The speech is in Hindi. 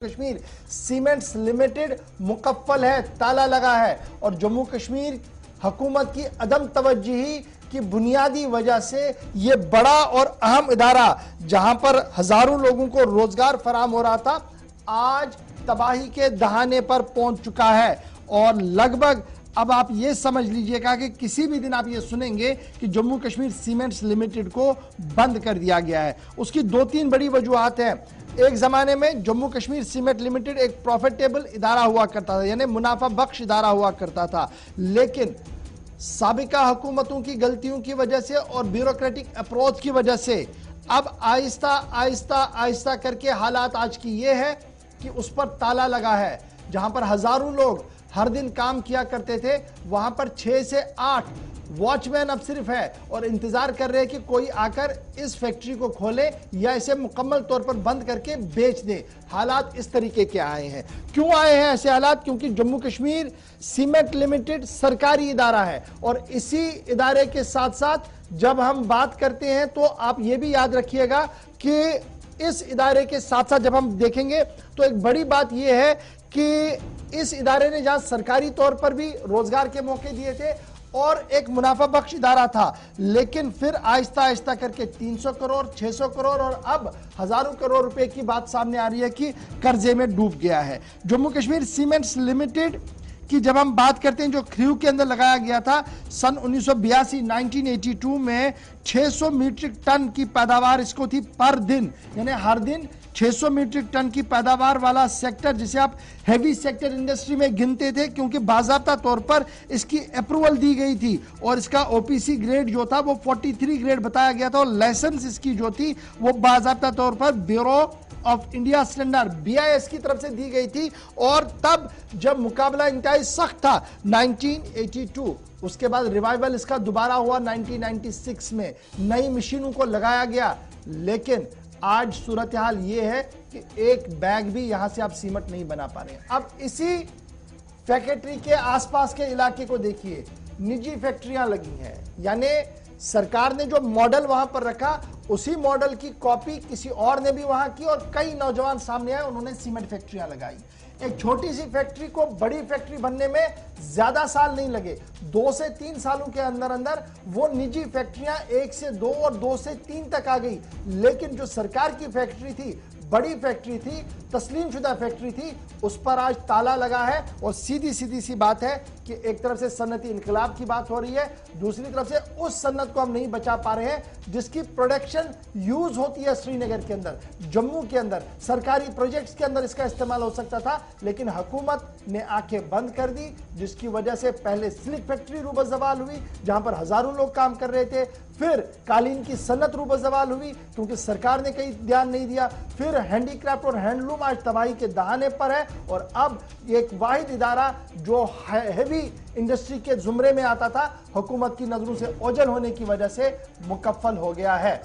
कश्मीर सीमेंट्स लिमिटेड मुकफ्फल है, ताला लगा है और जम्मू कश्मीर हुकूमत की अदम तवज्जुही की बुनियादी वजह से यह बड़ा और अहम इदारा जहां पर हजारों लोगों को रोजगार फराम हो रहा था, आज तबाही के दहाने पर पहुंच चुका है। और लगभग अब आप ये समझ लीजिएगा कि किसी भी दिन आप ये सुनेंगे कि जम्मू कश्मीर सीमेंट्स लिमिटेड को बंद कर दिया गया है। उसकी दो तीन बड़ी वजूहत हैं। एक जमाने में जम्मू कश्मीर सीमेंट लिमिटेड एक प्रॉफिटेबल इदारा हुआ करता था, यानी मुनाफा बख्श इदारा हुआ करता था, लेकिन साबिका हुकूमतों की गलतियों की वजह से और ब्यूरोक्रेटिक अप्रोच की वजह से अब आहिस्ता आहिस्ता आहिस्ता करके हालात आज की ये है कि उस पर ताला लगा है। जहां पर हजारों लोग हर दिन काम किया करते थे, वहां पर 6 से 8 वॉचमैन अब सिर्फ है और इंतजार कर रहे हैं कि कोई आकर इस फैक्ट्री को खोले या इसे मुकम्मल तौर पर बंद करके बेच दे। हालात इस तरीके के आए हैं। क्यों आए हैं ऐसे हालात? क्योंकि जम्मू कश्मीर सीमेंट लिमिटेड सरकारी इदारा है और इसी इदारे के साथ साथ जब हम बात करते हैं तो आप ये भी याद रखिएगा कि इस इदारे के साथ साथ जब हम देखेंगे तो एक बड़ी बात यह है कि इस इदारे ने जहां सरकारी तौर पर भी रोजगार के मौके दिए थे और एक मुनाफा बख्श इदारा था, लेकिन फिर आहिस्ता आहिस्ता करके 300 करोड़ 600 करोड़ और अब हजारों करोड़ रुपए की बात सामने आ रही है कि कर्जे में डूब गया है। जम्मू कश्मीर सीमेंट्स लिमिटेड की जब हम बात करते हैं, जो खरीव के अंदर लगाया गया था सन 1982 1982 में 600 मीट्रिक टन की पैदावार इसको थी पर दिन, यानी हर दिन 600 मीट्रिक टन की पैदावार वाला सेक्टर, जिसे आप हैवी सेक्टर इंडस्ट्री में गिनते थे, क्योंकि बाज़ाब्ता तौर पर इसकी अप्रूवल दी गई थी और इसका ओपीसी ग्रेड जो था वो 43 ग्रेड बताया गया था और लाइसेंस इसकी जो थी वो बाज़ाब्ता तौर पर bureau of India standard BIS की तरफ से दी गई थी। और तब जब मुकाबला इंतहाई सख्त था 1982, उसके बाद रिवाइवल इसका दोबारा हुआ 1996 में, नई मशीनों को लगाया गया, लेकिन आज सूरत हाल यह है कि एक बैग भी यहां से आप सीमेंट नहीं बना पा रहे हैं। अब इसी फैक्ट्री के आसपास के इलाके को देखिए, निजी फैक्ट्रियां लगी हैं, यानी सरकार ने जो मॉडल वहां पर रखा उसी मॉडल की कॉपी किसी और ने भी वहां की और कई नौजवान सामने आए, उन्होंने सीमेंट फैक्ट्रियां लगाई। एक छोटी सी फैक्ट्री को बड़ी फैक्ट्री बनने में ज्यादा साल नहीं लगे, 2 से 3 सालों के अंदर अंदर वो निजी फैक्ट्रियां 1 से 2 और 2 से 3 तक आ गई। लेकिन जो सरकार की फैक्ट्री थी, बड़ी फैक्ट्री थी, तस्लीम शुदा फैक्ट्री थी, उस पर आज ताला लगा है। और सीधी सीधी सी बात है कि एक तरफ से सन्नती इनकलाब की बात हो रही है, दूसरी तरफ से उस सन्नत को हम नहीं बचा पा रहे हैं जिसकी प्रोडक्शन यूज होती है श्रीनगर के अंदर, जम्मू के अंदर, सरकारी प्रोजेक्ट्स के अंदर इसका इस्तेमाल हो सकता था, लेकिन हुकूमत ने आंखें बंद कर दी, जिसकी वजह से पहले सिल्क फैक्ट्री रूबज़वाल हुई जहां पर हजारों लोग काम कर रहे थे, फिर कालीन की सन्नत रूबज़वाल हुई क्योंकि सरकार ने कहीं ध्यान नहीं दिया, फिर हैंडीक्राफ्ट और हैंडलूम आज तबाही के दहाने पर है और अब एक वाहिद इदारा जो हैवी इंडस्ट्री के जुमरे में आता था, हुकूमत की नजरों से ओझल होने की वजह से मुकफ्फल हो गया है।